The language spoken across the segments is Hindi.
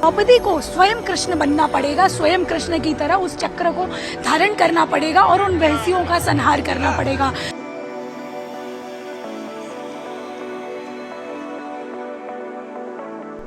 द्रौपदी को स्वयं कृष्ण बनना पड़ेगा, स्वयं कृष्ण की तरह उस चक्र को धारण करना पड़ेगा और उन वैसियों का संहार करना पड़ेगा।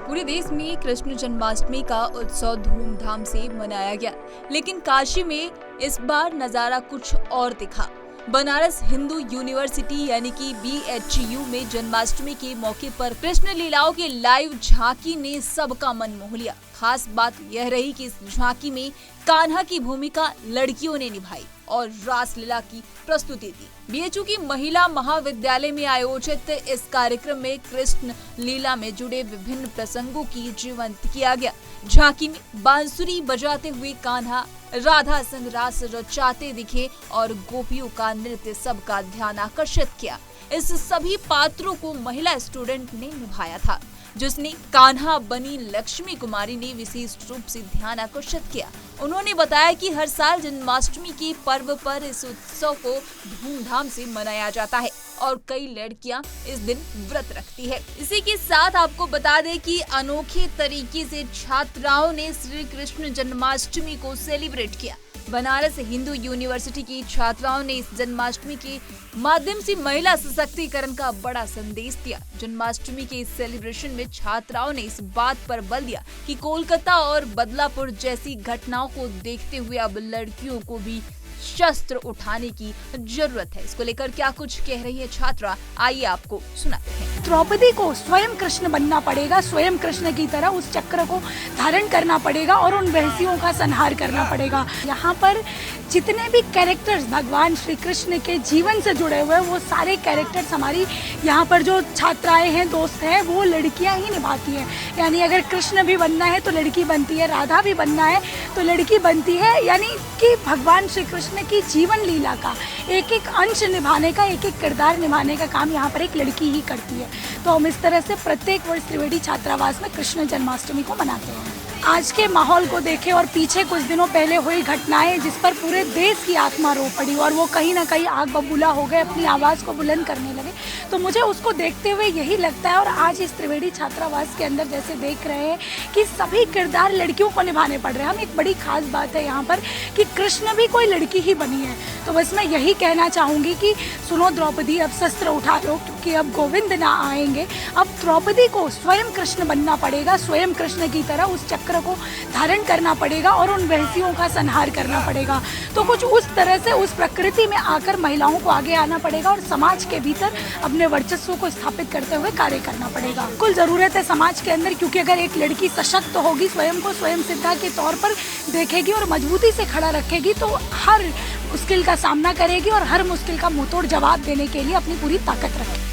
पूरे देश में कृष्ण जन्माष्टमी का उत्सव धूमधाम से मनाया गया, लेकिन काशी में इस बार नजारा कुछ और दिखा। बनारस हिंदू यूनिवर्सिटी यानी कि BHU में जन्माष्टमी के मौके पर कृष्ण लीलाओं की लाइव झांकी ने सबका मन मोह लिया। खास बात यह रही कि इस झांकी में कान्हा की भूमिका लड़कियों ने निभाई और रासलीला की प्रस्तुति दी। BHU की महिला महाविद्यालय में आयोजित इस कार्यक्रम में कृष्ण लीला में जुड़े विभिन्न प्रसंगों की जीवंत किया गया। झांकी में बांसुरी बजाते हुए कान्हा राधा संग रास रचाते दिखे और गोपियों का नृत्य सबका ध्यान आकर्षित किया। इस सभी पात्रों को महिला स्टूडेंट ने निभाया था, जिसने कान्हा बनी लक्ष्मी कुमारी ने विशेष रूप से ध्यान आकर्षित किया। उन्होंने बताया कि हर साल जन्माष्टमी के पर्व पर इस उत्सव को धूमधाम से मनाया जाता है और कई लड़कियां इस दिन व्रत रखती है। इसी के साथ आपको बता दें कि अनोखे तरीके से छात्राओं ने श्री कृष्ण जन्माष्टमी को सेलिब्रेट किया। बनारस हिंदू यूनिवर्सिटी की छात्राओं ने इस जन्माष्टमी के माध्यम से महिला सशक्तिकरण का बड़ा संदेश दिया। जन्माष्टमी के इस सेलिब्रेशन में छात्राओं ने इस बात पर बल दिया कि कोलकाता और बदलापुर जैसी घटनाओं को देखते हुए अब लड़कियों को भी शस्त्र उठाने की जरूरत है। इसको लेकर क्या कुछ कह रही है छात्रा, आइए आपको सुनाते हैं। द्रौपदी को स्वयं कृष्ण बनना पड़ेगा, स्वयं कृष्ण की तरह उस चक्र को धारण करना पड़ेगा और उन वैसियों का संहार करना पड़ेगा। यहाँ पर जितने भी कैरेक्टर्स भगवान श्री कृष्ण के जीवन से जुड़े हुए वो सारे कैरेक्टर्स हमारी यहाँ पर जो छात्राएं हैं, दोस्त हैं, वो लड़कियाँ ही निभाती हैं। यानी अगर कृष्ण भी बनना है तो लड़की बनती है, राधा भी बनना है तो लड़की बनती है। यानी कि भगवान श्री कृष्ण की जीवन लीला का एक एक अंश निभाने का, एक एक किरदार निभाने का काम यहाँ पर एक लड़की ही करती है। तो हम इस तरह से प्रत्येक वर्ष त्रिवेणी छात्रावास में कृष्ण जन्माष्टमी को मनाते हैं। आज के माहौल को देखें और पीछे कुछ दिनों पहले हुई घटनाएं जिस पर पूरे देश की आत्मा रो पड़ी और वो कहीं ना कहीं आग बबूला हो गए, अपनी आवाज़ को बुलंद करने लगे, तो मुझे उसको देखते हुए यही लगता है। और आज इस त्रिवेणी छात्रावास के अंदर जैसे देख रहे हैं कि सभी किरदार लड़कियों को निभाने पड़ रहे हैं। हम एक बड़ी खास बात है यहाँ पर कि कृष्ण भी कोई लड़की ही बनी है। तो बस मैं यही कहना चाहूँगी कि सुनो द्रौपदी, अब शस्त्र उठा लो, क्योंकि अब गोविंद ना आएंगे। अब द्रौपदी को स्वयं कृष्ण बनना पड़ेगा, स्वयं कृष्ण की तरह उस चक्र को धारण करना पड़ेगा और उन वैसियों का संहार करना पड़ेगा। तो कुछ उस तरह से उस प्रकृति में आकर महिलाओं को आगे आना पड़ेगा और समाज के भीतर अपने वर्चस्व को स्थापित करते हुए कार्य करना पड़ेगा। कुल जरूरत है समाज के अंदर, क्योंकि अगर एक लड़की सशक्त होगी, स्वयं को स्वयं सिद्धा के तौर पर देखेगी और मजबूती से खड़ा रखेगी, तो हर मुश्किल का सामना करेगी और हर मुश्किल का मुंहतोड़ जवाब देने के लिए अपनी पूरी ताकत रखेगी।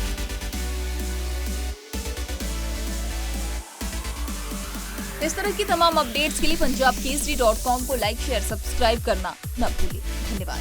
इस तरह की तमाम अपडेट्स के लिए punjabkesari.com को लाइक, शेयर, सब्सक्राइब करना न भूलिए। धन्यवाद।